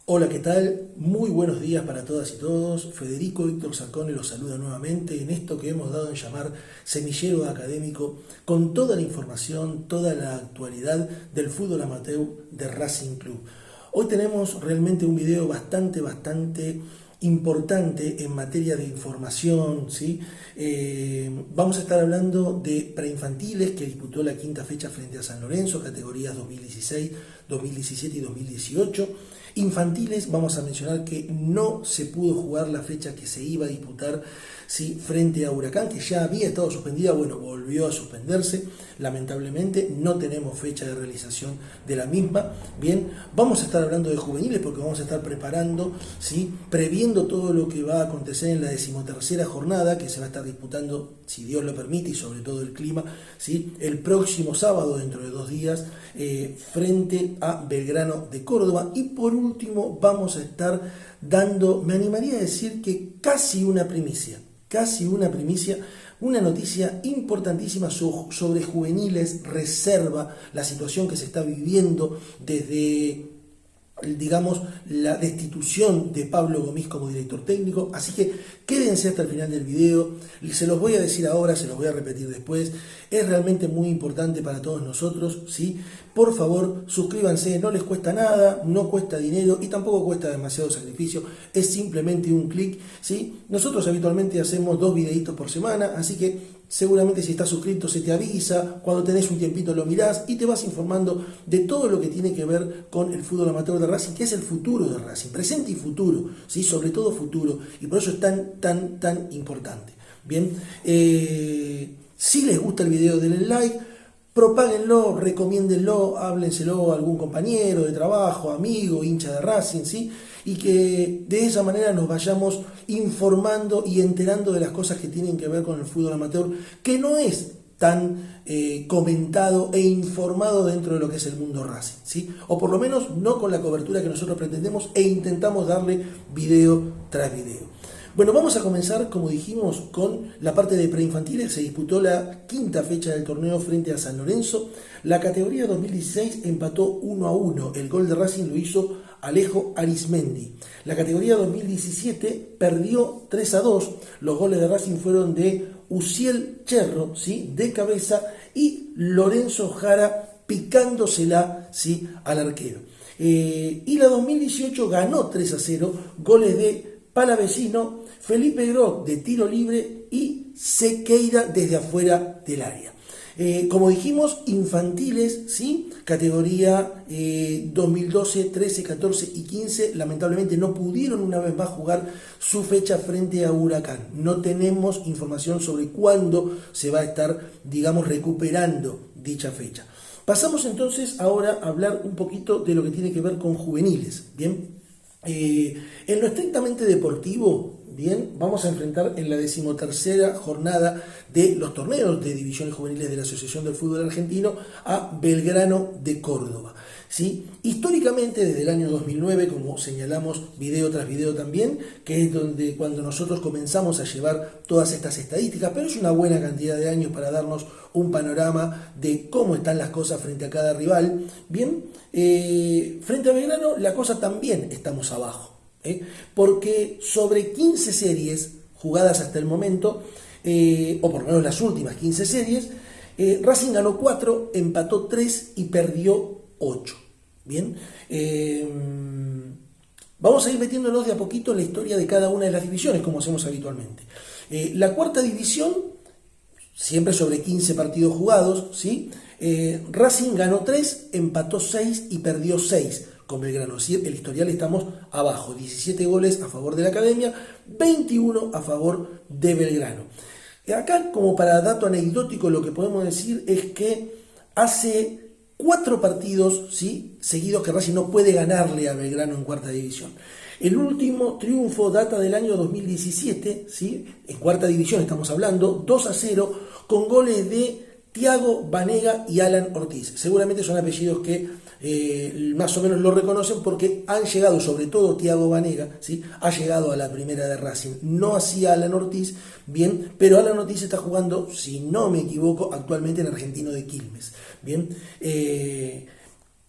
Hola, ¿qué tal? Muy buenos días para todas y todos. Federico Víctor Zaccone los saluda nuevamente en esto que hemos dado en llamar Semillero Académico, con toda la información, toda la actualidad del fútbol amateur de Racing Club. Hoy tenemos realmente un video bastante importante en materia de información, ¿sí? Vamos a estar hablando de preinfantiles que disputó la quinta fecha frente a San Lorenzo, categorías 2016, 2017 y 2018. Infantiles, vamos a mencionar que no se pudo jugar la fecha que se iba a disputar, ¿sí?, frente a Huracán, que ya había estado suspendida, bueno, volvió a suspenderse, lamentablemente no tenemos fecha de realización de la misma. Bien, vamos a estar hablando de juveniles porque vamos a estar preparando, ¿sí?, previendo todo lo que va a acontecer en la 13ª jornada que se va a estar disputando, si Dios lo permite y sobre todo el clima, ¿sí?, el próximo sábado, dentro de 2 días, frente a Belgrano de Córdoba. Y por último vamos a estar dando, me animaría a decir que casi una primicia, una noticia importantísima sobre juveniles, reserva, la situación que se está viviendo desde, digamos, la destitución de Pablo Gomis como director técnico. Así que quédense hasta el final del video, se los voy a decir ahora, se los voy a repetir después, es realmente muy importante para todos nosotros, ¿sí? Por favor, suscríbanse, no les cuesta nada, no cuesta dinero y tampoco cuesta demasiado sacrificio, es simplemente un clic, ¿sí? Nosotros habitualmente hacemos 2 videitos por semana, así que seguramente si estás suscrito se te avisa, cuando tenés un tiempito lo mirás y te vas informando de todo lo que tiene que ver con el fútbol amateur de Racing, que es el futuro de Racing, presente y futuro, ¿sí? Sobre todo futuro, y por eso es tan importante. Bien, si les gusta el video, denle like, propáguenlo, recomiéndenlo, háblenselo a algún compañero de trabajo, amigo, hincha de Racing, ¿sí? Y que de esa manera nos vayamos informando y enterando de las cosas que tienen que ver con el fútbol amateur, que no es tan comentado e informado dentro de lo que es el mundo Racing, ¿sí? O por lo menos no con la cobertura que nosotros pretendemos e intentamos darle video tras video. Bueno, vamos a comenzar, como dijimos, con la parte de preinfantiles. Se disputó la quinta fecha del torneo frente a San Lorenzo. La categoría 2016 empató 1-1. El gol de Racing lo hizo Alejo Arismendi. La categoría 2017 perdió 3-2. Los goles de Racing fueron de Uciel Cherro, ¿sí?, de cabeza, y Lorenzo Jara picándosela, ¿sí?, al arquero. Y la 2018 ganó 3-0, goles de Palavecino, Felipe Groc de tiro libre y Sequeira desde afuera del área. Como dijimos, infantiles, ¿sí?, categoría 2012, 13, 14 y 15, lamentablemente no pudieron una vez más jugar su fecha frente a Huracán. No tenemos información sobre cuándo se va a estar, digamos, recuperando dicha fecha. Pasamos entonces ahora a hablar un poquito de lo que tiene que ver con juveniles. Bien, en lo estrictamente deportivo, bien, vamos a enfrentar en la 13ª jornada de los torneos de divisiones juveniles de la Asociación del Fútbol Argentino a Belgrano de Córdoba, ¿sí? Históricamente, desde el año 2009, como señalamos video tras video también, que es donde cuando nosotros comenzamos a llevar todas estas estadísticas, pero es una buena cantidad de años para darnos un panorama de cómo están las cosas frente a cada rival. Bien, frente a Belgrano la cosa también estamos abajo, porque sobre 15 series jugadas hasta el momento, o por lo menos las últimas 15 series, Racing ganó 4, empató 3 y perdió 8. Bien, vamos a ir metiéndonos de a poquito en la historia de cada una de las divisiones, como hacemos habitualmente. La cuarta división, siempre sobre 15 partidos jugados, ¿sí? Racing ganó 3, empató 6 y perdió 6 con Belgrano. ¿Sí? El historial estamos abajo, 17 goles a favor de la Academia, 21 a favor de Belgrano. Acá, como para dato anecdótico, lo que podemos decir es que hace 4 partidos, ¿sí?, seguidos que Racing no puede ganarle a Belgrano en cuarta división. El último triunfo data del año 2017, ¿sí?, en cuarta división estamos hablando, 2-0, con goles de Tiago Banega y Alan Ortiz. Seguramente son apellidos que más o menos lo reconocen porque han llegado, sobre todo Tiago Banega, ¿sí?, ha llegado a la primera de Racing. No así Alan Ortiz, bien, pero Alan Ortiz está jugando, si no me equivoco, actualmente en Argentino de Quilmes. Bien,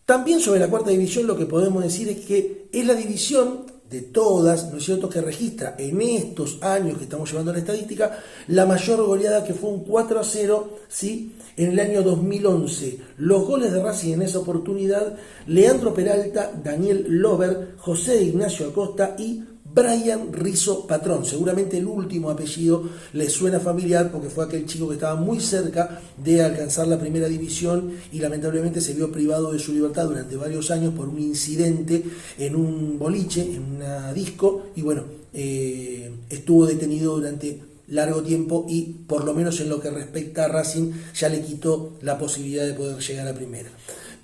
También sobre la cuarta división lo que podemos decir es que es la división de todas, ¿no es cierto?, que registra en estos años que estamos llevando la estadística, la mayor goleada, que fue un 4-0, ¿sí?, en el año 2011. Los goles de Racing en esa oportunidad: Leandro Peralta, Daniel Lover, José Ignacio Acosta y Brian Rizzo Patrón. Seguramente el último apellido les suena familiar porque fue aquel chico que estaba muy cerca de alcanzar la primera división y lamentablemente se vio privado de su libertad durante varios años por un incidente en un boliche, en una disco, y bueno, estuvo detenido durante largo tiempo y por lo menos en lo que respecta a Racing ya le quitó la posibilidad de poder llegar a primera.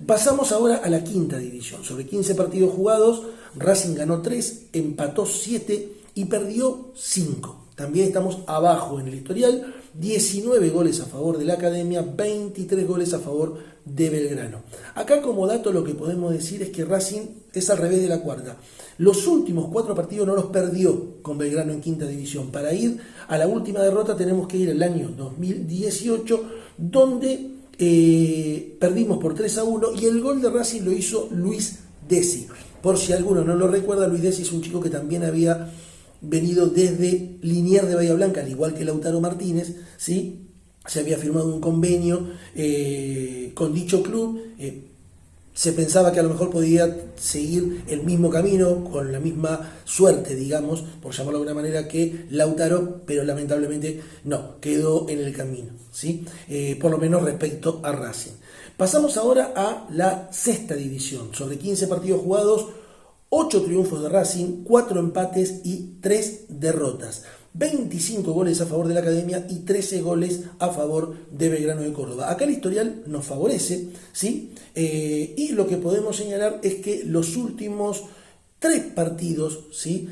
Pasamos ahora a la quinta división. Sobre 15 partidos jugados, Racing ganó 3, empató 7 y perdió 5. También estamos abajo en el historial: 19 goles a favor de la Academia, 23 goles a favor de Belgrano. Acá, como dato, lo que podemos decir es que Racing es al revés de la cuarta. Los últimos 4 partidos no los perdió con Belgrano en quinta división. Para ir a la última derrota tenemos que ir al año 2018, donde perdimos por 3-1 y el gol de Racing lo hizo Luis Desi. Por si alguno no lo recuerda, Luis Desi es un chico que también había venido desde Liniers de Bahía Blanca, al igual que Lautaro Martínez, ¿sí? Se había firmado un convenio con dicho club. Se pensaba que a lo mejor podía seguir el mismo camino, con la misma suerte, digamos, por llamarlo de alguna manera, que Lautaro, pero lamentablemente no, quedó en el camino, ¿sí? Por lo menos respecto a Racing. Pasamos ahora a la sexta división. Sobre 15 partidos jugados, 8 triunfos de Racing, 4 empates y 3 derrotas. 25 goles a favor de la Academia y 13 goles a favor de Belgrano de Córdoba. Acá el historial nos favorece, ¿sí? Y lo que podemos señalar es que los últimos 3 partidos, ¿sí?,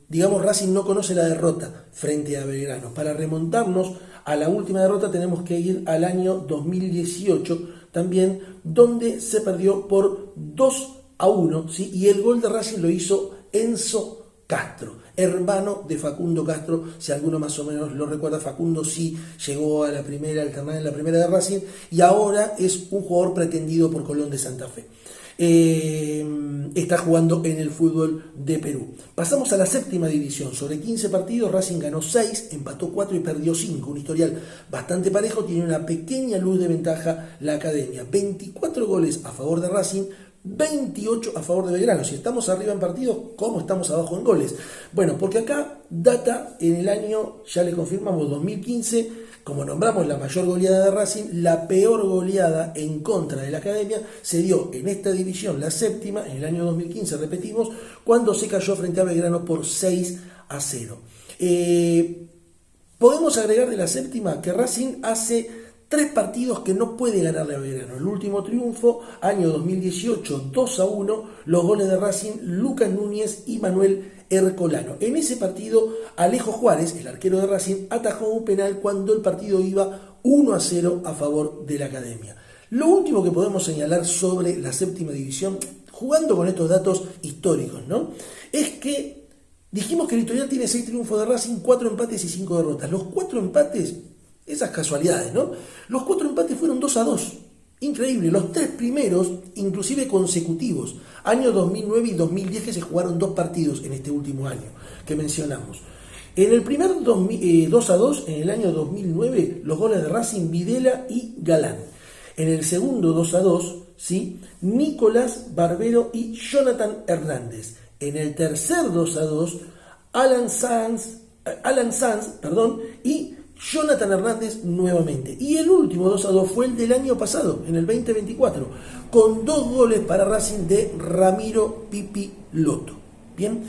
digamos, Racing no conoce la derrota frente a Belgrano. Para remontarnos a la última derrota tenemos que ir al año 2018 también, donde se perdió por 2-1, ¿sí? Y el gol de Racing lo hizo Enzo Castro, hermano de Facundo Castro. Si alguno más o menos lo recuerda, Facundo sí llegó a la primera, alternar en la primera de Racing, y ahora es un jugador pretendido por Colón de Santa Fe. Está jugando en el fútbol de Perú. Pasamos a la séptima división. Sobre 15 partidos, Racing ganó 6, empató 4 y perdió 5. Un historial bastante parejo. Tiene una pequeña luz de ventaja la Academia. 24 goles a favor de Racing, 28 a favor de Belgrano. Si estamos arriba en partidos, ¿cómo estamos abajo en goles? Bueno, porque acá data en el año, ya le confirmamos, 2015, como nombramos la mayor goleada de Racing, la peor goleada en contra de la Academia se dio en esta división, la séptima, en el año 2015, repetimos, cuando se cayó frente a Belgrano por 6-0. Podemos agregar de la séptima que Racing hace 3 partidos que no puede ganarle a Belgrano. El último triunfo, año 2018, 2-1, los goles de Racing, Lucas Núñez y Manuel Ercolano. En ese partido, Alejo Juárez, el arquero de Racing, atajó un penal cuando el partido iba 1-0 a favor de la Academia. Lo último que podemos señalar sobre la séptima división, jugando con estos datos históricos, ¿no?, es que dijimos que el historial tiene 6 triunfos de Racing, 4 empates y 5 derrotas. Los 4 empates, esas casualidades, ¿no? Los 4 empates fueron 2-2. Increíble. Los 3 primeros, inclusive consecutivos. Año 2009 y 2010, que se jugaron 2 partidos en este último año que mencionamos. En el primer 2-2, en el año 2009, los goles de Racing, Videla y Galán. En el segundo 2-2, ¿sí?, Nicolás Barbero y Jonathan Hernández. En el tercer 2-2, Alan Sanz, y Jonathan Hernández nuevamente. Y el último 2-2 fue el del año pasado, en el 2024, con 2 goles para Racing de Ramiro Pipi Loto. Bien,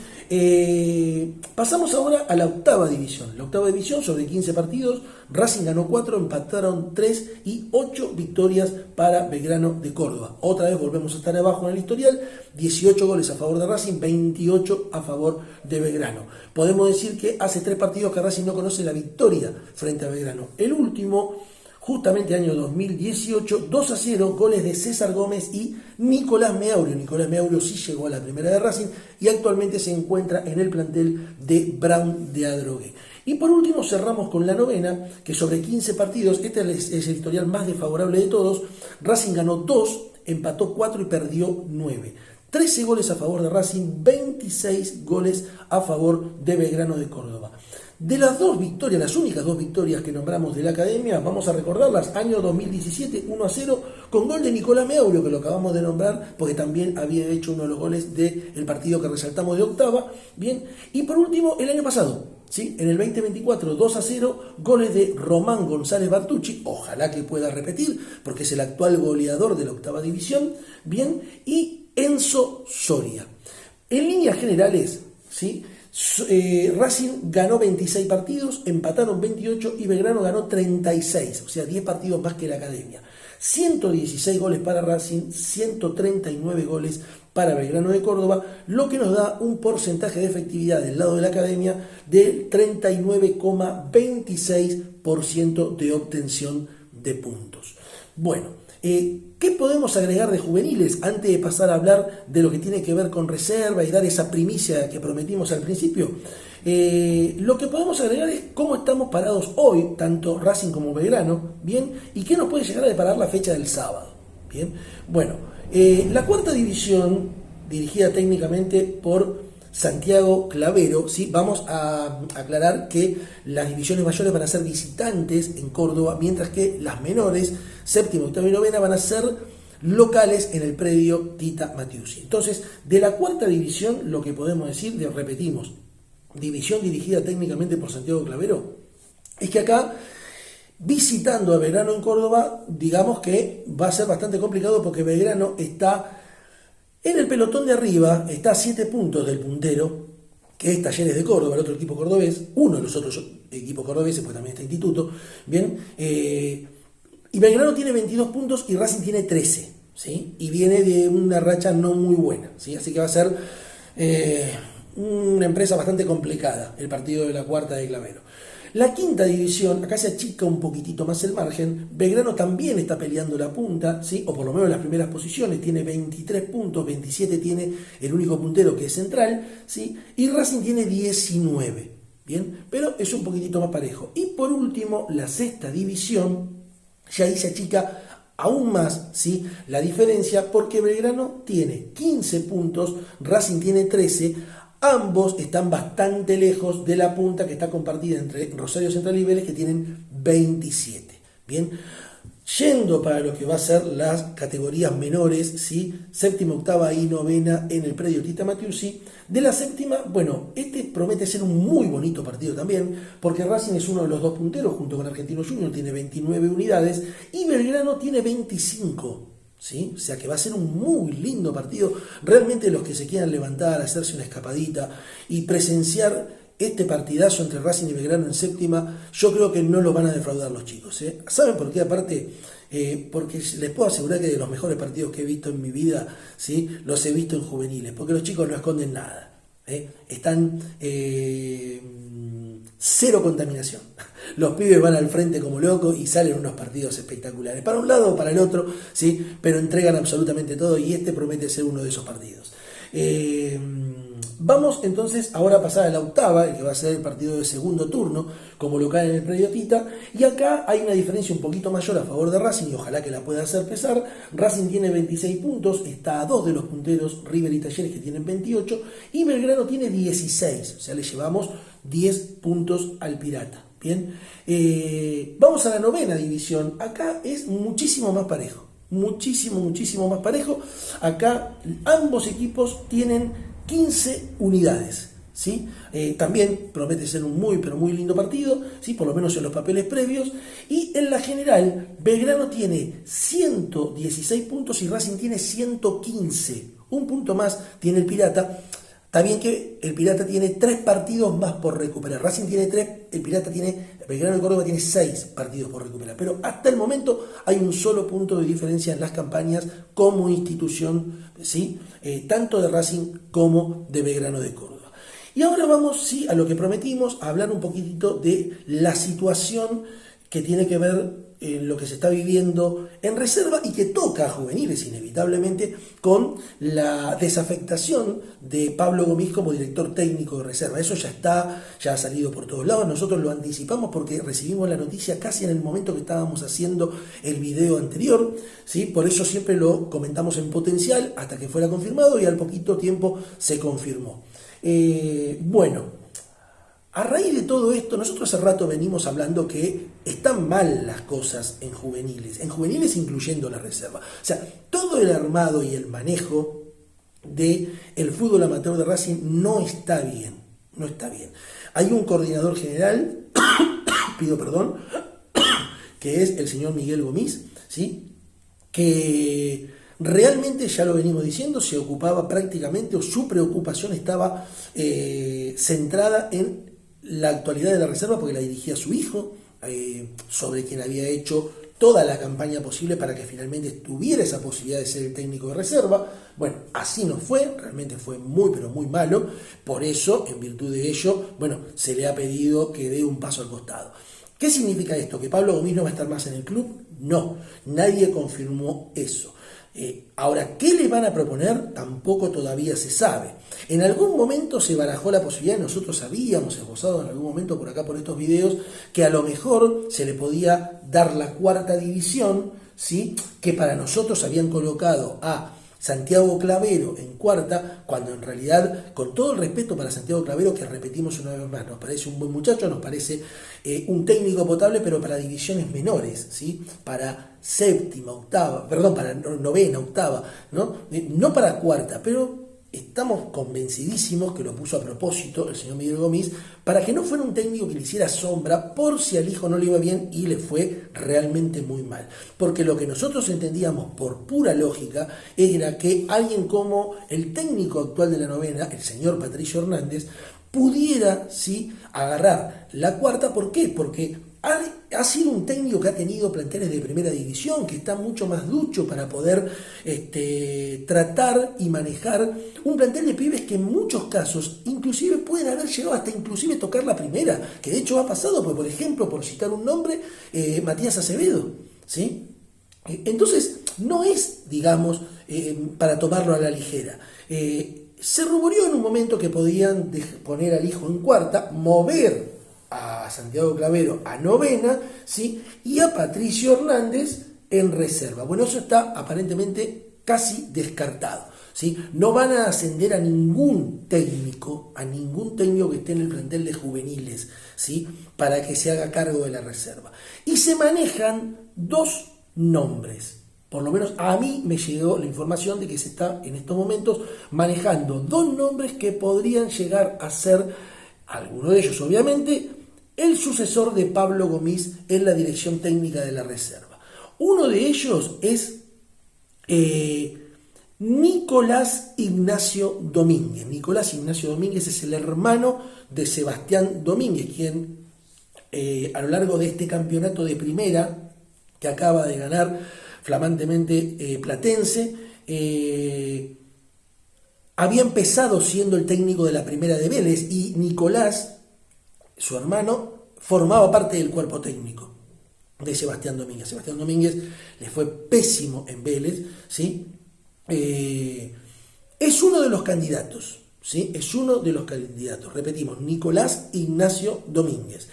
pasamos ahora a la octava división. La octava división, sobre 15 partidos, Racing ganó 4, empataron 3 y 8 victorias para Belgrano de Córdoba. Otra vez volvemos a estar abajo en el historial, 18 goles a favor de Racing, 28 a favor de Belgrano. Podemos decir que hace 3 partidos que Racing no conoce la victoria frente a Belgrano. El último, justamente año 2018, 2-0, goles de César Gómez y Nicolás Meaurio. Nicolás Meaurio sí llegó a la primera de Racing y actualmente se encuentra en el plantel de Brown de Adrogué. Y por último cerramos con la novena, que sobre 15 partidos, este es el historial más desfavorable de todos. Racing ganó 2, empató 4 y perdió 9. 13 goles a favor de Racing, 26 goles a favor de Belgrano de Córdoba. De las dos victorias, las únicas dos victorias que nombramos de la Academia, vamos a recordarlas, año 2017, 1-0, con gol de Nicolás Meaurio, que lo acabamos de nombrar, porque también había hecho uno de los goles del partido que resaltamos de octava, bien, y por último, el año pasado, ¿sí? En el 2024, 2-0, goles de Román González Bartucci, ojalá que pueda repetir, porque es el actual goleador de la octava división, bien, y Enzo Soria. En líneas generales, ¿sí? Racing ganó 26 partidos, empataron 28 y Belgrano ganó 36, o sea 10 partidos más que la Academia. 116 goles para Racing, 139 goles para Belgrano de Córdoba, lo que nos da un porcentaje de efectividad del lado de la Academia del 39,26% de obtención de puntos. Bueno, ¿qué podemos agregar de juveniles antes de pasar a hablar de lo que tiene que ver con reserva y dar esa primicia que prometimos al principio? Lo que podemos agregar es cómo estamos parados hoy, tanto Racing como Belgrano, ¿bien? Y qué nos puede llegar a deparar la fecha del sábado, ¿bien? Bueno, la cuarta división, dirigida técnicamente por Santiago Clavero, ¿sí? Vamos a aclarar que las divisiones mayores van a ser visitantes en Córdoba, mientras que las menores, séptima, octava y novena, van a ser locales en el predio Tita Matiusi. Entonces, de la cuarta división, lo que podemos decir, repetimos, división dirigida técnicamente por Santiago Clavero, es que acá, visitando a Belgrano en Córdoba, digamos que va a ser bastante complicado porque Belgrano está en el pelotón de arriba, está a 7 puntos del puntero, que es Talleres de Córdoba, el otro equipo cordobés, uno de los otros equipos cordobeses, pues también está Instituto, ¿bien? Y Belgrano tiene 22 puntos y Racing tiene 13, ¿sí? Y viene de una racha no muy buena, ¿sí? Así que va a ser una empresa bastante complicada el partido de la cuarta de Clavero. La quinta división, acá se achica un poquitito más el margen. Belgrano también está peleando la punta, ¿sí? O por lo menos las primeras posiciones, tiene 23 puntos, 27 tiene el único puntero que es Central, ¿sí? Y Racing tiene 19, ¿bien? Pero es un poquitito más parejo. Y por último, la sexta división, ya ahí se achica aún más, ¿sí? La diferencia, porque Belgrano tiene 15 puntos, Racing tiene 13. Ambos están bastante lejos de la punta que está compartida entre Rosario Central y Vélez, que tienen 27. Bien, yendo para lo que va a ser las categorías menores, ¿sí? Séptima, octava y novena en el predio Tita Matiusi. De la séptima, bueno, este promete ser un muy bonito partido también, porque Racing es uno de los dos punteros junto con Argentino Junior, tiene 29 unidades y Belgrano tiene 25. ¿Sí? O sea que va a ser un muy lindo partido. Realmente los que se quieran levantar, hacerse una escapadita y presenciar este partidazo entre Racing y Belgrano en séptima, yo creo que no lo van a defraudar los chicos, ¿eh? ¿Saben por qué? Aparte, porque les puedo asegurar que de los mejores partidos que he visto en mi vida, ¿sí? Los he visto en juveniles, porque los chicos no esconden nada, ¿eh? Están cero contaminación. Los pibes van al frente como locos y salen unos partidos espectaculares. Para un lado o para el otro, ¿sí? Pero entregan absolutamente todo y este promete ser uno de esos partidos. Vamos entonces ahora a pasar a la octava, el que va a ser el partido de segundo turno, como local en el predio Tita. Y acá hay una diferencia un poquito mayor a favor de Racing y ojalá que la pueda hacer pesar. Racing tiene 26 puntos, está a 2 de los punteros River y Talleres que tienen 28. Y Belgrano tiene 16, o sea, le llevamos 10 puntos al Pirata. Bien, vamos a la novena división. Acá es muchísimo más parejo. Muchísimo más parejo. Acá ambos equipos tienen 15 unidades. ¿Sí? También promete ser un muy pero muy lindo partido, ¿sí? Por lo menos en los papeles previos. Y en la general, Belgrano tiene 116 puntos y Racing tiene 115. Un punto más tiene el Pirata. Está bien que el Pirata tiene 3 partidos más por recuperar. Racing tiene 3, Belgrano de Córdoba tiene 6 partidos por recuperar. Pero hasta el momento hay un solo punto de diferencia en las campañas como institución, ¿sí? Tanto de Racing como de Belgrano de Córdoba. Y ahora vamos, sí, a lo que prometimos, a hablar un poquitito de la situación que tiene que ver lo que se está viviendo en reserva y que toca a juveniles inevitablemente con la desafectación de Pablo Gomis como director técnico de reserva. Eso ya está, ya ha salido por todos lados. Nosotros lo anticipamos porque recibimos la noticia casi en el momento que estábamos haciendo el video anterior, ¿sí? Por eso siempre lo comentamos en potencial hasta que fuera confirmado y al poquito tiempo se confirmó. Bueno, a raíz de todo esto, nosotros hace rato venimos hablando que están mal las cosas en juveniles incluyendo la reserva. O sea, todo el armado y el manejo del fútbol amateur de Racing no está bien, no está bien. Hay un coordinador general, pido perdón, que es el señor Miguel Gomis, ¿sí? Que realmente, ya lo venimos diciendo, se ocupaba prácticamente, o su preocupación estaba centrada en la actualidad de la reserva, porque la dirigía su hijo, sobre quien había hecho toda la campaña posible para que finalmente tuviera esa posibilidad de ser el técnico de reserva. Bueno, así no fue, realmente fue muy pero muy malo. Por eso, en virtud de ello, bueno, se le ha pedido que dé un paso al costado. ¿Qué significa esto? ¿Que Pablo Gomis no va a estar más en el club? No, nadie confirmó eso. Ahora, ¿qué le van a proponer? Tampoco todavía se sabe. En algún momento se barajó la posibilidad, nosotros habíamos esbozado en algún momento por acá por estos videos, que a lo mejor se le podía dar la cuarta división, ¿sí? Que para nosotros habían colocado a Santiago Clavero en cuarta, cuando en realidad, con todo el respeto para Santiago Clavero, que repetimos una vez más, nos parece un buen muchacho, nos parece un técnico potable, pero para divisiones menores, ¿sí? Para séptima, octava, perdón, para novena, octava, ¿no? No para cuarta, pero estamos convencidísimos que lo puso a propósito el señor Miguel Gomis para que no fuera un técnico que le hiciera sombra por si al hijo no le iba bien y le fue realmente muy mal. Porque lo que nosotros entendíamos por pura lógica era que alguien como el técnico actual de la novena, el señor Patricio Hernández, pudiera, ¿sí?, agarrar la cuarta. ¿Por qué? Porque ha sido un técnico que ha tenido planteles de primera división, que está mucho más ducho para poder tratar y manejar un plantel de pibes que en muchos casos inclusive pueden haber llegado hasta inclusive tocar la primera, que de hecho ha pasado, pues, por ejemplo, por citar un nombre, Matías Acevedo, ¿sí? Entonces, no es, digamos, para tomarlo a la ligera. Se rumoreó en un momento que podían poner al hijo en cuarta, mover a Santiago Clavero a novena, ¿sí?, y a Patricio Hernández en reserva. Bueno, eso está aparentemente casi descartado, ¿sí? No van a ascender a ningún técnico que esté en el plantel de juveniles, ¿sí?, para que se haga cargo de la reserva. Y se manejan dos nombres. Por lo menos a mí me llegó la información de que se está en estos momentos manejando dos nombres que podrían llegar a ser, alguno de ellos obviamente, el sucesor de Pablo Gomis en la dirección técnica de la reserva. Uno de ellos es Nicolás Ignacio Domínguez. Nicolás Ignacio Domínguez es el hermano de Sebastián Domínguez, quien a lo largo de este campeonato de primera que acaba de ganar flamantemente Platense, había empezado siendo el técnico de la primera de Vélez, y Nicolás, su hermano, formaba parte del cuerpo técnico de Sebastián Domínguez. Sebastián Domínguez le fue pésimo en Vélez, ¿sí? Es uno de los candidatos, ¿sí? Es uno de los candidatos, repetimos, Nicolás Ignacio Domínguez.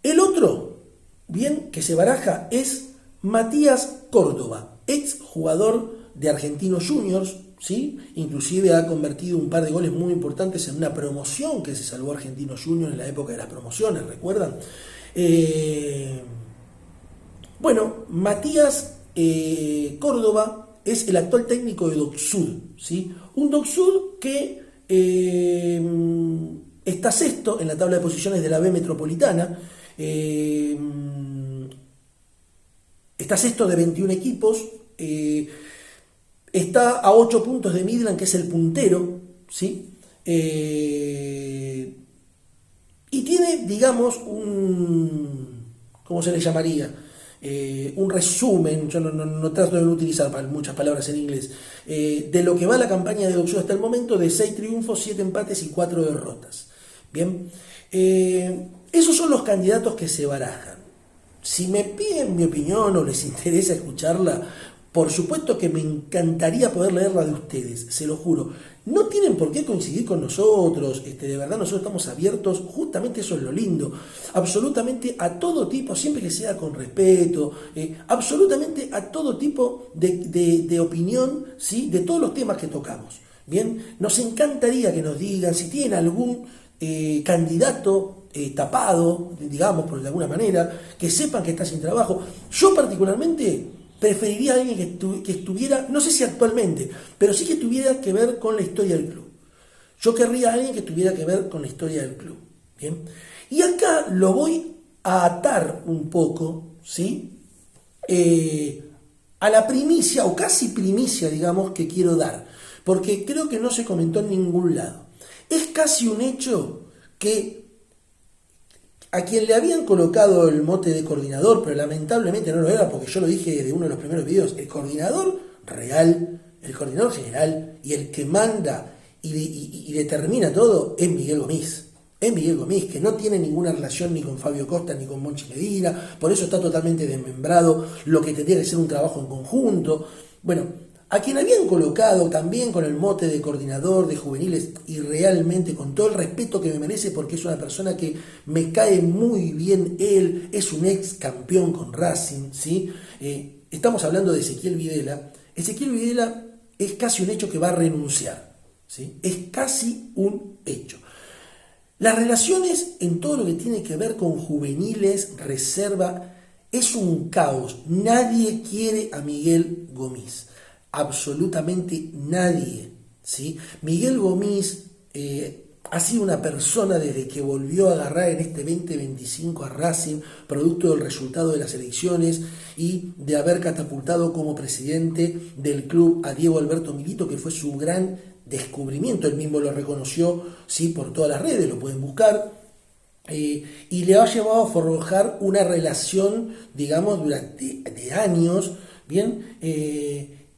El otro, bien, que se baraja es Matías Córdoba, ex jugador de Argentinos Juniors, ¿sí? Inclusive ha convertido un par de goles muy importantes en una promoción que se salvó Argentinos Juniors en la época de las promociones, ¿recuerdan? Bueno, Matías Córdoba es el actual técnico de Docksud, ¿sí? Un Docksud que está sexto en la tabla de posiciones de la B Metropolitana. Está sexto de 21 equipos, está a 8 puntos de Midland, que es el puntero, ¿sí? Y tiene, digamos, ¿cómo se le llamaría? Un resumen, yo no trato de no utilizar muchas palabras en inglés, de lo que va la campaña de Docksud hasta el momento, de 6 triunfos, 7 empates y 4 derrotas. Bien, esos son los candidatos que se barajan. si me piden mi opinión o les interesa escucharla, por supuesto que me encantaría poder leerla de ustedes, se lo juro. No tienen por qué coincidir con nosotros, de verdad nosotros estamos abiertos, justamente eso es lo lindo, absolutamente a todo tipo, siempre que sea con respeto, absolutamente a todo tipo de opinión, ¿sí? De todos los temas que tocamos. Bien, nos encantaría que nos digan si tienen algún candidato tapado, digamos, por de alguna manera, que sepan que está sin trabajo. Yo particularmente preferiría a alguien que estuviera, no sé si actualmente, pero sí que tuviera que ver con la historia del club. Yo querría a alguien que tuviera que ver con la historia del club. ¿Bien? Y acá lo voy a atar un poco, ¿sí? A la primicia, o casi primicia, digamos, que quiero dar. Porque creo que no se comentó en ningún lado. Es casi un hecho que a quien le habían colocado el mote de coordinador, pero lamentablemente no lo era, porque yo lo dije desde uno de los primeros videos, el coordinador real, el coordinador general y el que manda y determina todo es Miguel Gomis. Es Miguel Gomis, que no tiene ninguna relación ni con Fabio Costa ni con Monchi Medina, por eso está totalmente desmembrado lo que tendría que ser un trabajo en conjunto. Bueno, a quien habían colocado también con el mote de coordinador de juveniles y realmente con todo el respeto que me merece porque es una persona que me cae muy bien él, es un ex campeón con Racing, ¿sí? Estamos hablando de Ezequiel Videla. Ezequiel Videla es casi un hecho que va a renunciar, ¿sí? Es casi un hecho. Las relaciones en todo lo que tiene que ver con juveniles, reserva, es un caos. Nadie quiere a Miguel Gomis. Absolutamente nadie, ¿sí? Miguel Gomis ha sido una persona desde que volvió a agarrar en este 2025 a Racing, producto del resultado de las elecciones y de haber catapultado como presidente del club a Diego Alberto Milito, que fue su gran descubrimiento. Él mismo lo reconoció, ¿sí? Por todas las redes, lo pueden buscar. Y le ha llevado a forjar una relación, digamos, durante de años, ¿bien?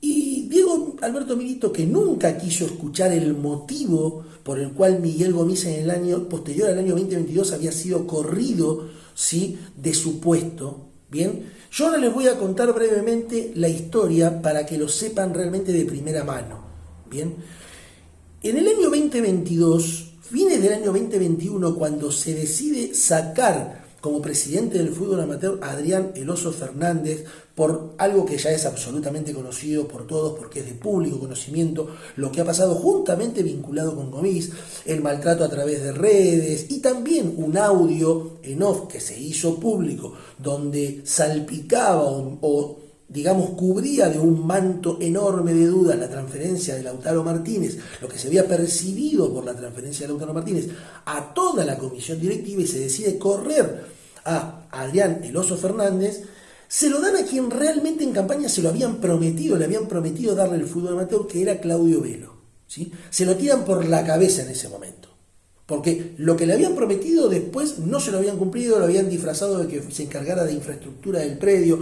Y Diego Alberto Milito, que nunca quiso escuchar el motivo por el cual Miguel Gomis en el año posterior al año 2022 había sido corrido, ¿sí? De su puesto, ¿bien? Yo ahora les voy a contar brevemente la historia para que lo sepan realmente de primera mano, ¿bien? En el año 2022, fines del año 2021, cuando se decide sacar como presidente del fútbol amateur a Adrián El Oso Fernández, por algo que ya es absolutamente conocido por todos, porque es de público conocimiento, lo que ha pasado juntamente vinculado con Gomis, el maltrato a través de redes y también un audio en off que se hizo público, donde salpicaba o digamos, cubría de un manto enorme de dudas la transferencia de Lautaro Martínez, lo que se había percibido por la transferencia de Lautaro Martínez a toda la comisión directiva y se decide correr a Adrián El Oso Fernández, se lo dan a quien realmente en campaña se lo habían prometido, le habían prometido darle el fútbol amateur, que era Claudio Velo, ¿sí? Se lo tiran por la cabeza en ese momento. Porque lo que le habían prometido después no se lo habían cumplido, lo habían disfrazado de que se encargara de infraestructura del predio.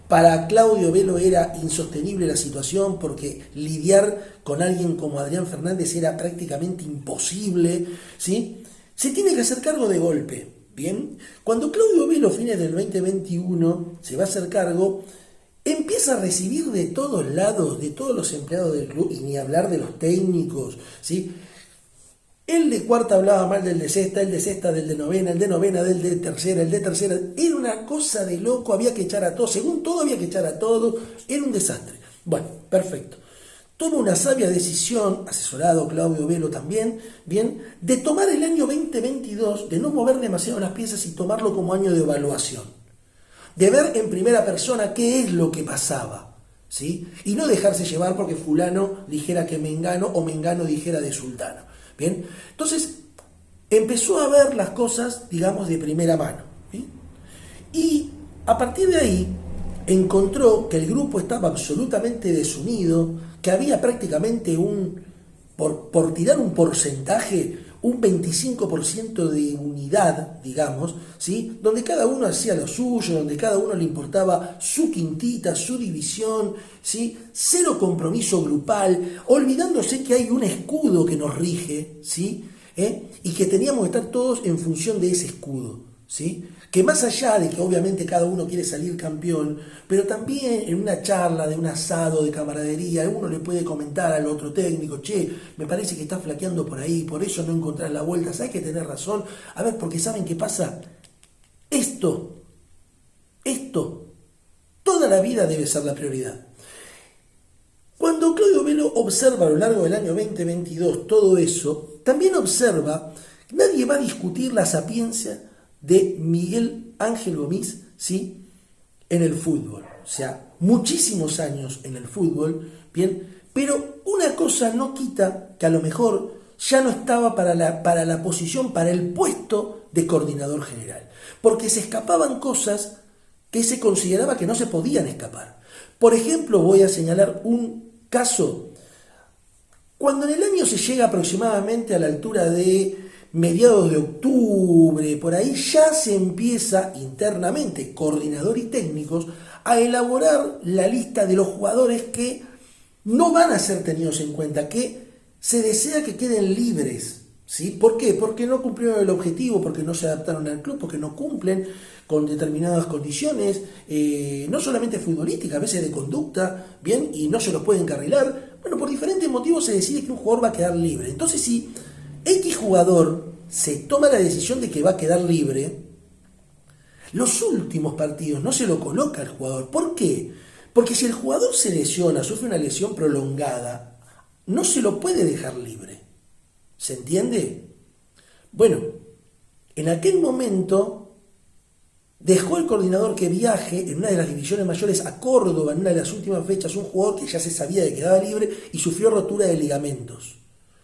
Para Claudio Velo era insostenible la situación porque lidiar con alguien como Adrián Fernández era prácticamente imposible, ¿sí? Se tiene que hacer cargo de golpe, ¿bien? Cuando Claudio Velo, fines del 2021, se va a hacer cargo, empieza a recibir de todos lados, de todos los empleados del club, y ni hablar de los técnicos, ¿sí? El de cuarta hablaba mal del de sexta, el de sexta del de novena, el de novena del de tercera, el de tercera. Era una cosa de loco, había que echar a todos. Según todo, había que echar a todos. Era un desastre. Bueno, perfecto. Toma una sabia decisión, asesorado Claudio Velo también, bien, de tomar el año 2022, de no mover demasiado las piezas y tomarlo como año de evaluación. De ver en primera persona qué es lo que pasaba, ¿sí? Y no dejarse llevar porque fulano dijera que Mengano o Mengano dijera de Sultano. Bien, entonces empezó a ver las cosas, digamos, de primera mano, ¿sí? Y a partir de ahí encontró que el grupo estaba absolutamente desunido, que había prácticamente por tirar un porcentaje, un 25% de unidad, digamos, ¿sí? Donde cada uno hacía lo suyo, donde cada uno le importaba su quintita, su división, ¿sí? Cero compromiso grupal, olvidándose que hay un escudo que nos rige, ¿sí? Y que teníamos que estar todos en función de ese escudo, ¿sí? Que más allá de que obviamente cada uno quiere salir campeón, pero también en una charla de un asado de camaradería, uno le puede comentar al otro técnico, che, me parece que estás flaqueando por ahí, por eso no encontrás la vuelta, sabes que tenés razón, a ver, porque ¿saben qué pasa? Esto, toda la vida debe ser la prioridad. Cuando Claudio Velo observa a lo largo del año 2022 todo eso, también observa que nadie va a discutir la sapiencia de Miguel Ángel Gomis, ¿sí?, en el fútbol. O sea, muchísimos años en el fútbol, bien, pero una cosa no quita que a lo mejor ya no estaba para la posición, para el puesto de coordinador general, porque se escapaban cosas que se consideraba que no se podían escapar. Por ejemplo, voy a señalar un caso. Cuando en el año se llega aproximadamente a la altura de mediados de octubre, por ahí ya se empieza internamente, coordinador y técnicos, a elaborar la lista de los jugadores que no van a ser tenidos en cuenta, que se desea que queden libres. ¿Sí? ¿Por qué? Porque no cumplieron el objetivo, porque no se adaptaron al club, porque no cumplen con determinadas condiciones, no solamente futbolísticas, a veces de conducta, bien, y no se los puede encarrilar. Bueno, por diferentes motivos se decide que un jugador va a quedar libre. Entonces, si X jugador se toma la decisión de que va a quedar libre, los últimos partidos no se lo coloca al jugador. ¿Por qué? Porque si el jugador se lesiona, sufre una lesión prolongada, no se lo puede dejar libre. ¿Se entiende? Bueno, en aquel momento dejó el coordinador que viaje en una de las divisiones mayores a Córdoba en una de las últimas fechas un jugador que ya se sabía que quedaba libre y sufrió rotura de ligamentos.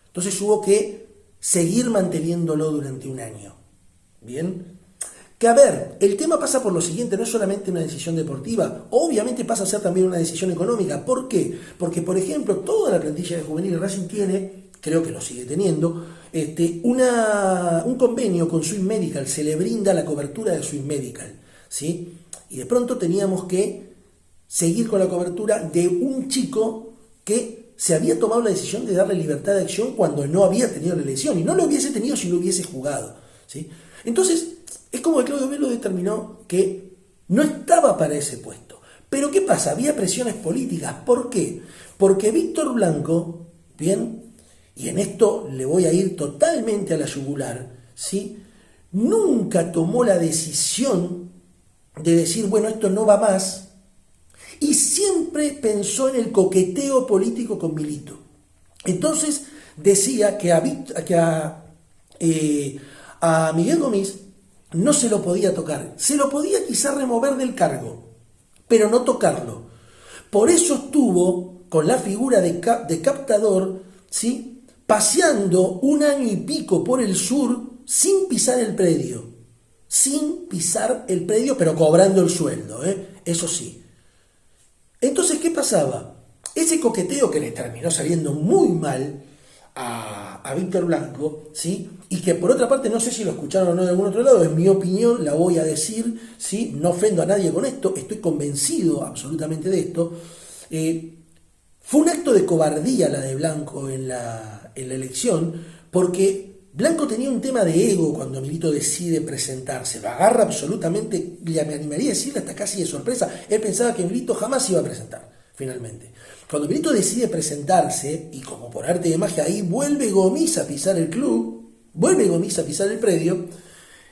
Entonces hubo que seguir manteniéndolo durante un año. ¿Bien? Que a ver, el tema pasa por lo siguiente, no es solamente una decisión deportiva, obviamente pasa a ser también una decisión económica. ¿Por qué? Porque, por ejemplo, toda la plantilla de juvenil Racing tiene, creo que lo sigue teniendo, un convenio con Swiss Medical, se le brinda la cobertura de Swiss Medical, ¿sí? Y de pronto teníamos que seguir con la cobertura de un chico que se había tomado la decisión de darle libertad de acción cuando no había tenido la lesión, y no lo hubiese tenido si lo hubiese jugado, ¿sí? Entonces, es como que Claudio Velo determinó que no estaba para ese puesto. Pero ¿qué pasa? Había presiones políticas. ¿Por qué? Porque Víctor Blanco, bien, y en esto le voy a ir totalmente a la yugular, ¿sí?, nunca tomó la decisión de decir, bueno, esto no va más, y siempre pensó en el coqueteo político con Milito. Entonces decía que a Miguel Gomis no se lo podía tocar, se lo podía quizá remover del cargo, pero no tocarlo. Por eso estuvo con la figura de captador, ¿sí?, paseando un año y pico por el sur sin pisar el predio, pero cobrando el sueldo, eso sí. Entonces, ¿qué pasaba? Ese coqueteo que le terminó saliendo muy mal a Víctor Blanco, ¿sí?, y que por otra parte no sé si lo escucharon o no de algún otro lado, es mi opinión, la voy a decir, ¿sí?, no ofendo a nadie con esto, estoy convencido absolutamente de esto. Fue un acto de cobardía la de Blanco en la elección, porque Blanco tenía un tema de ego cuando Milito decide presentarse, lo agarra absolutamente, me animaría a decirle hasta casi de sorpresa, él pensaba que Milito jamás se iba a presentar, finalmente. Cuando Milito decide presentarse, y como por arte de magia ahí vuelve Gomis a pisar el club, vuelve Gomis a pisar el predio,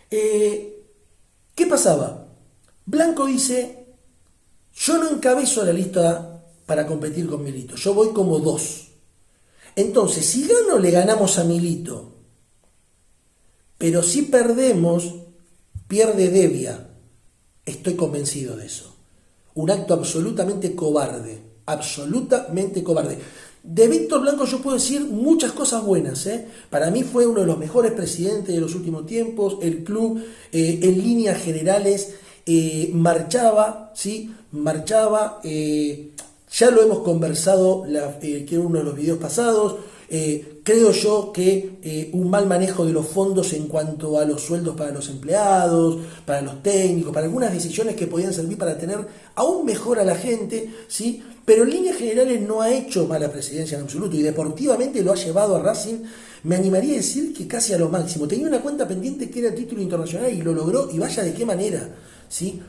¿qué pasaba? Blanco dice, yo no encabezo la lista para competir con Milito, yo voy como 2. Entonces, si gano, le ganamos a Milito, pero si perdemos, pierde Devia. Estoy convencido de eso. Un acto absolutamente cobarde, absolutamente cobarde. De Víctor Blanco yo puedo decir muchas cosas buenas, Para mí fue uno de los mejores presidentes de los últimos tiempos. El club, en líneas generales, marchaba, ¿sí? Marchaba, ya lo hemos conversado en uno de los videos pasados. Creo yo que un mal manejo de los fondos en cuanto a los sueldos para los empleados, para los técnicos, para algunas decisiones que podían servir para tener aún mejor a la gente, ¿sí?, pero en líneas generales no ha hecho mala presidencia en absoluto y deportivamente lo ha llevado a Racing, me animaría a decir que casi a lo máximo. Tenía una cuenta pendiente que era el título internacional y lo logró, y vaya de qué manera, ¿sí?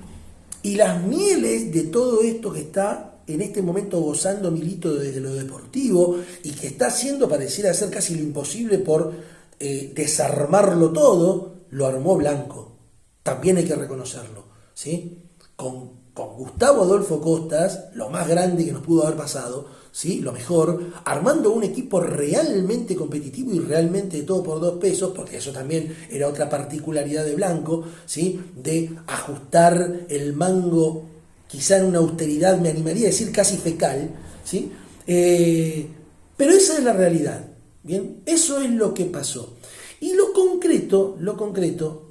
Y las mieles de todo esto que está en este momento gozando Milito desde lo deportivo y que está haciendo pareciera ser casi lo imposible por desarmarlo todo, lo armó Blanco. También hay que reconocerlo, ¿sí? Con Gustavo Adolfo Costas, lo más grande que nos pudo haber pasado, ¿sí? Lo mejor, armando un equipo realmente competitivo y realmente de todo por 2 pesos, porque eso también era otra particularidad de Blanco, ¿sí? De ajustar el mango, quizá en una austeridad, me animaría a decir casi fecal, ¿sí? Pero esa es la realidad, ¿bien? Eso es lo que pasó. Y lo concreto,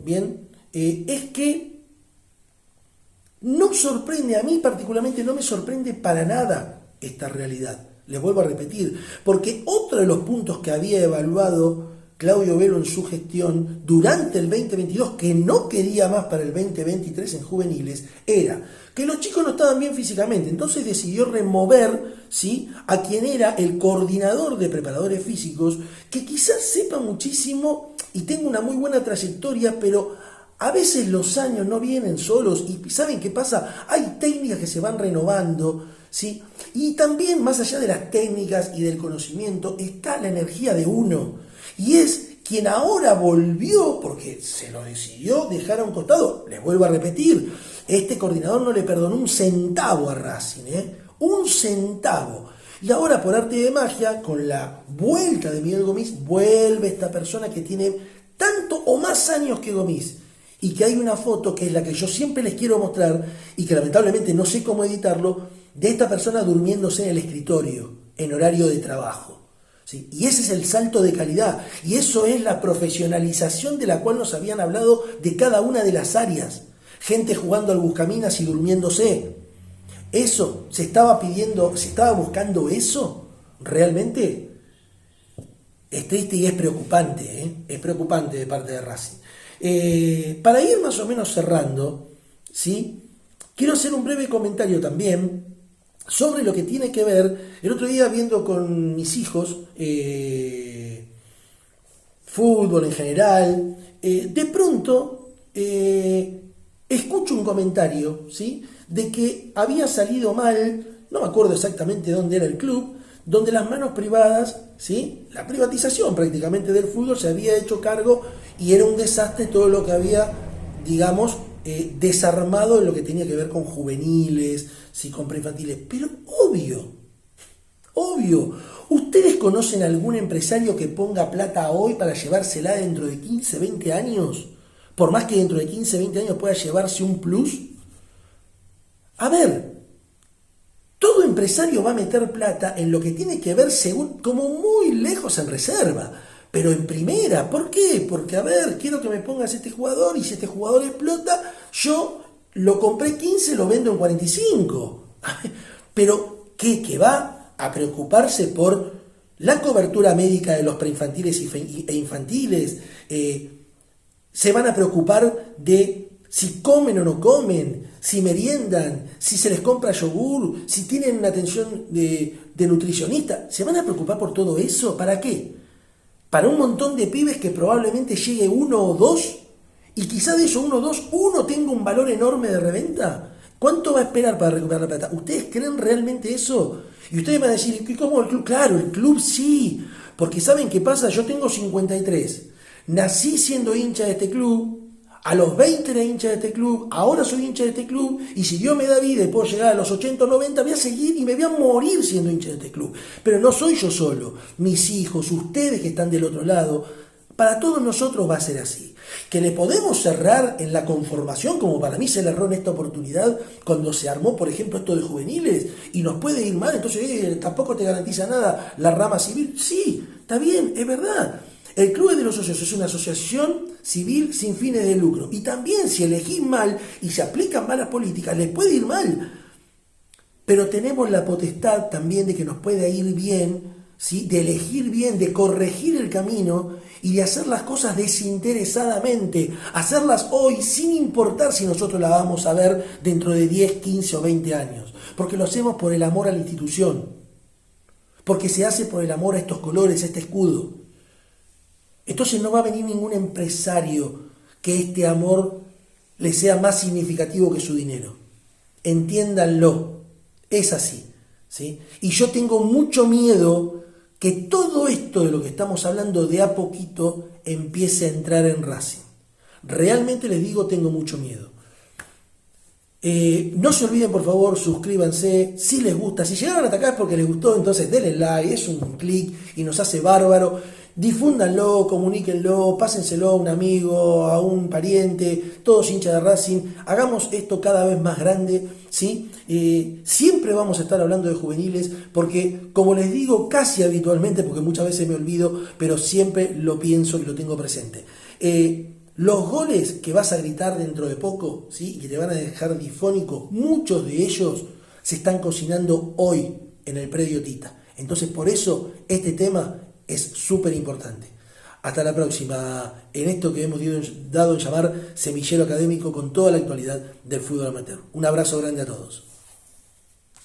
¿bien? Es que no sorprende, a mí particularmente no me sorprende para nada esta realidad. Les vuelvo a repetir, porque otro de los puntos que había evaluado Claudio Velo en su gestión durante el 2022, que no quería más para el 2023 en juveniles, era que los chicos no estaban bien físicamente. Entonces decidió remover, ¿sí?, a quien era el coordinador de preparadores físicos, que quizás sepa muchísimo y tenga una muy buena trayectoria, pero a veces los años no vienen solos y ¿saben qué pasa? Hay técnicas que se van renovando, ¿sí? Y también, más allá de las técnicas y del conocimiento, está la energía de uno. Y es quien ahora volvió, porque se lo decidió dejar a un costado. Les vuelvo a repetir, este coordinador no le perdonó un centavo a Racing, un centavo. Y ahora, por arte de magia, con la vuelta de Miguel Gomis, vuelve esta persona que tiene tanto o más años que Gomis. Y que hay una foto que es la que yo siempre les quiero mostrar y que lamentablemente no sé cómo editarlo, de esta persona durmiéndose en el escritorio, en horario de trabajo. ¿Sí? Y ese es el salto de calidad. Y eso es la profesionalización de la cual nos habían hablado de cada una de las áreas. Gente jugando al buscaminas y durmiéndose. Eso, se estaba pidiendo, se estaba buscando eso, realmente es triste y es preocupante, es preocupante de parte de Racing. Para ir más o menos cerrando, ¿sí?, quiero hacer un breve comentario también sobre lo que tiene que ver, el otro día viendo con mis hijos fútbol en general, de pronto escucho un comentario, ¿sí?, de que había salido mal, no me acuerdo exactamente dónde era el club, donde las manos privadas, ¿sí?, la privatización prácticamente del fútbol se había hecho cargo y era un desastre todo lo que había, digamos, desarmado en lo que tenía que ver con juveniles, ¿sí?, con preinfantiles. Pero obvio, ¿ustedes conocen algún empresario que ponga plata hoy para llevársela dentro de 15, 20 años? Por más que dentro de 15, 20 años pueda llevarse un plus. A ver, todo empresario va a meter plata en lo que tiene que ver como muy lejos en reserva, pero en primera. ¿Por qué? Porque, a ver, quiero que me pongas este jugador y si este jugador explota, yo lo compré 15, lo vendo en 45. Pero, ¿qué? ¿Que va a preocuparse por la cobertura médica de los preinfantiles e infantiles? ¿Se van a preocupar de si comen o no comen, si meriendan, si se les compra yogur, si tienen una atención de nutricionista? ¿Se van a preocupar por todo eso? ¿Para qué? Para un montón de pibes que probablemente llegue 1 o 2 y quizá de esos 1 o 2, uno tenga un valor enorme de reventa. ¿Cuánto va a esperar para recuperar la plata? ¿Ustedes creen realmente eso? Y ustedes van a decir, ¿cómo el club? Claro, el club sí, porque ¿saben qué pasa? Yo tengo 53, nací siendo hincha de este club. A los 20 era hincha de este club, ahora soy hincha de este club, y si Dios me da vida y puedo llegar a los 80 o 90, voy a seguir y me voy a morir siendo hincha de este club. Pero no soy yo solo, mis hijos, ustedes que están del otro lado, para todos nosotros va a ser así. Que le podemos cerrar en la conformación, como para mí se le erró en esta oportunidad, cuando se armó, por ejemplo, esto de juveniles, y nos puede ir mal, entonces tampoco te garantiza nada la rama civil. Sí, está bien, es verdad. El Club de los Socios es una asociación civil sin fines de lucro. Y también si elegís mal y se aplican malas políticas, les puede ir mal. Pero tenemos la potestad también de que nos pueda ir bien, ¿sí?, de elegir bien, de corregir el camino y de hacer las cosas desinteresadamente. Hacerlas hoy sin importar si nosotros las vamos a ver dentro de 10, 15 o 20 años. porque lo hacemos por el amor a la institución, porque se hace por el amor a estos colores, a este escudo. Entonces no va a venir ningún empresario que este amor le sea más significativo que su dinero. Entiéndanlo, es así, ¿sí? Y yo tengo mucho miedo que todo esto de lo que estamos hablando de a poquito empiece a entrar en Racing. Realmente les digo, tengo mucho miedo. No se olviden, por favor, suscríbanse, si les gusta, si llegaron a atacar porque les gustó, entonces denle like, es un clic y nos hace bárbaro, difúndanlo, comuníquenlo, pásenselo a un amigo, a un pariente, todos hinchas de Racing, hagamos esto cada vez más grande, ¿sí? Siempre vamos a estar hablando de juveniles porque, como les digo casi habitualmente, porque muchas veces me olvido, pero siempre lo pienso y lo tengo presente. Los goles que vas a gritar dentro de poco, ¿sí?, y que te van a dejar difónico, muchos de ellos se están cocinando hoy en el predio Tita. Entonces, por eso este tema es súper importante. Hasta la próxima en esto que hemos dado en llamar Semillero Académico, con toda la actualidad del fútbol amateur. Un abrazo grande a todos.